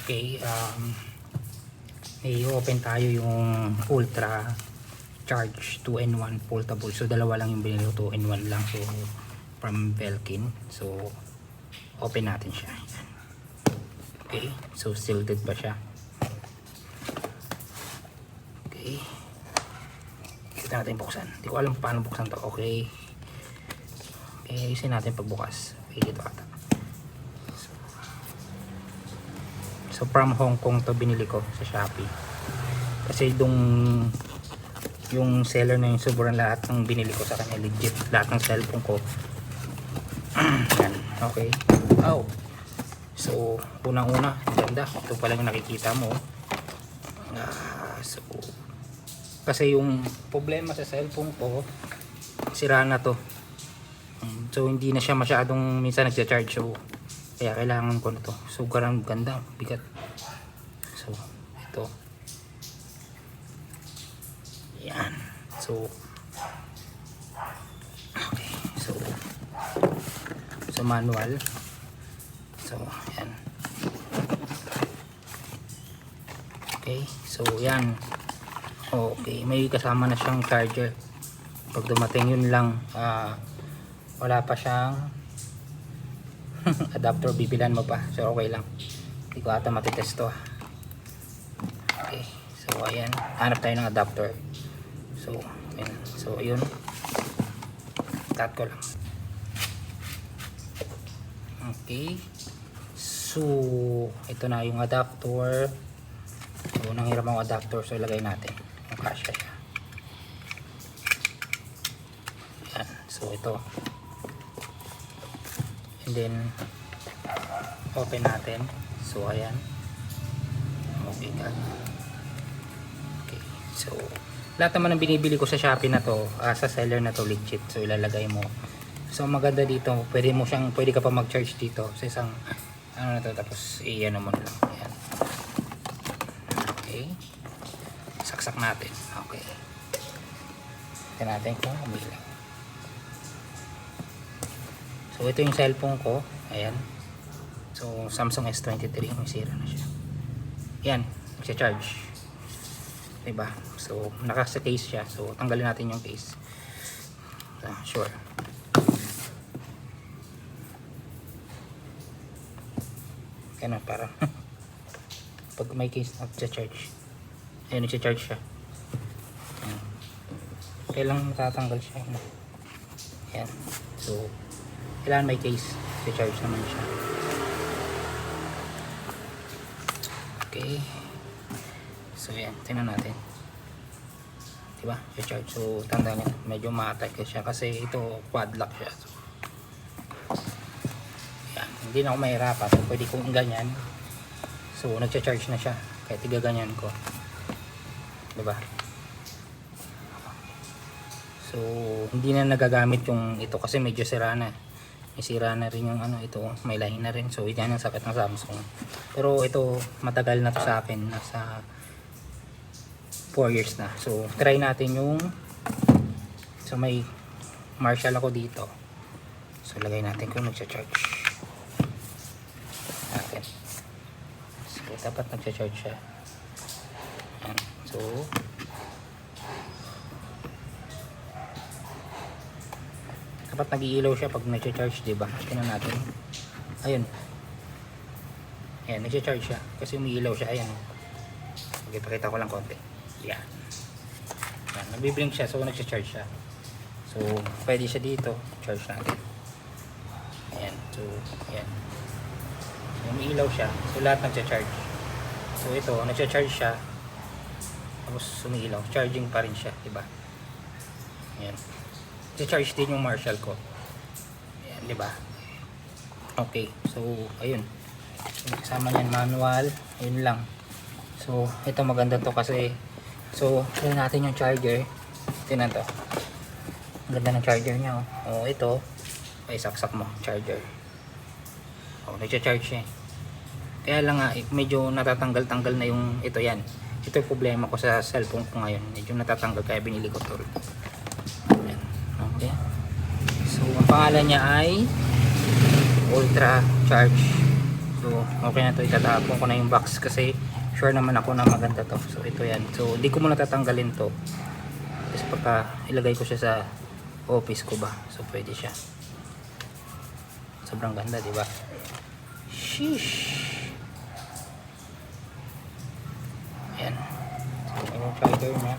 Okay, i-open tayo yung Ultra Charge 2-in-1 foldable. So dalawa lang yung binili ko, 2-in-1 lang. So from Belkin. So open natin siya. Okay, so sealed pa siya. Okay, kita natin buksan. Hindi ko alam paano buksan to. Okay, ayusin natin pagbukas. Okay, dito ata. So from Hong Kong to binili ko sa Shopee. Kasi yung seller na yung sobrang lahat ng binili ko sa kanya legit. Lahat ng cellphone ko. Yan. Okay. Oh. So unang-una, ganda. Ito pala yung nakikita mo. So kasi yung problema sa cellphone ko, sira na to. So hindi na siya masyadong minsan nagcha-charge. So kaya kailangan ko na to. So garang ganda, bigat. So ito. Yan. So okay. So manual. So yan. Okay. So yan. Okay, may kasama na siyang charger. Pag dumating yun lang, wala pa siyang adapter, bibilan mo pa. So okay lang, hindi ko ata matitest to. Okay, so ayan, hanap tayo ng adapter. So ayan. So yun, cut ko lang. Okay, so ito na yung adapter. So nang hiram ang adapter, so ilagay natin yung kasya siya. Ayan, so ito. And then open natin. So ayan. Okay ka. Okay. So lahat naman ng binibili ko sa Shopee na to, sa seller na to legit. So ilalagay mo. So maganda dito, pwede ka pa mag-charge dito sa isang ano na to, tapos iyan mo na lang. Ayan. Okay. Saksak natin. Okay. Tingnan natin kung umilaw. So ito yung cellphone ko. Ayan. So Samsung S23, may sira na siya. Ayan, nagcha-charge. Diba? So naka-sa case siya. So tanggalin natin yung case. Sure. Kaya para pag may case nagcha-charge. Ayan, nagcha-charge siya. Ayan. Kailang matatanggal siya. Ayan. So kailangan may case, i-charge naman siya. Okay. So yan, tingnan natin. Diba? I-charge. So tanda niya, medyo ma-attack siya kasi ito quad lock siya. So, yan, hindi na ako mahirapan. So pwede kong ganyan. So nagcha-charge na siya kahit igaganyan ko. Diba? So hindi na nagagamit yung ito kasi medyo sira na. Isira na rin yung ano, ito may line na rin. So yan ang sakit ng Samsung. Pero ito matagal na to sa akin, nasa 4 years na. So try natin yung, so may Marshall ako dito. So lagay natin kung nagcha-charge natin. So dapat nagcha-charge siya. Yan. So dapat nag-iilaw siya pag nag-charge, diba? Tingnan natin. Ayun. Ayan, nag-charge siya. Kasi umiilaw siya. Ayan. Okay, pakita ko lang konti. Yan. Yan, nagbiblink siya. So, nag-charge siya. So, pwede siya dito. Charge natin. Ayan. So, ayan. Umiilaw siya. So, lahat nag-charge. So, ito, nag-charge siya. Tapos, umiilaw. Charging pa rin siya, diba? Ayan. I-charge din yung Marshall ko. Ayan, di ba? Okay. So, ayun. So, kasama niyan manual. Ayun lang. So, ito maganda to kasi so, tingnan natin yung charger. Tingnan to. Ang ganda ng charger niya. Oh, ito. Ay, saksak mo. Charger. Oh, nagcha-charge siya. Kaya lang nga, medyo natatanggal-tanggal na yung ito yan. Ito yung problema ko sa cellphone ko ngayon. Medyo natatanggal kaya binili ko to. Okay. So ang pangalan niya ay Ultra Charge So okay na to, itatapon ko na yung box kasi sure naman ako na maganda to. So ito yan, so hindi ko muna tatanggalin to kasi pagka ilagay ko siya sa office ko ba, so pwede siya. Sobrang ganda, di ba? Sheesh. Ayan, so yung charger niya.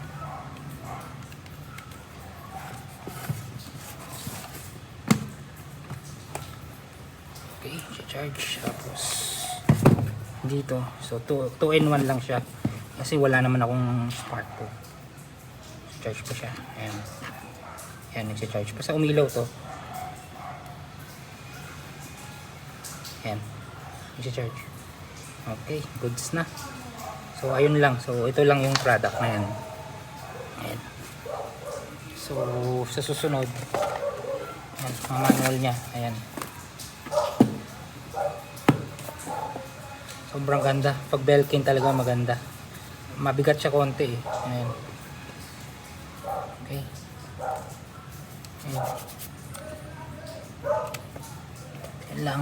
Okay, charge. Tapos dito, so 2 in 1 lang siya kasi wala naman akong spark po. Charge ko siya. Ayan. Ayan, nagsi-charge pa. Sa umilaw to. Ayan. Nagsi-charge. Okay, goods na. So, ayun lang. So, ito lang yung product na yan. Ayan. So, sa susunod, ayan, ang manual niya. Ayan. Sobrang ganda. Pag Belkin talaga maganda. Mabigat siya konti eh. Ayan. Okay. Ayan. Ayan lang.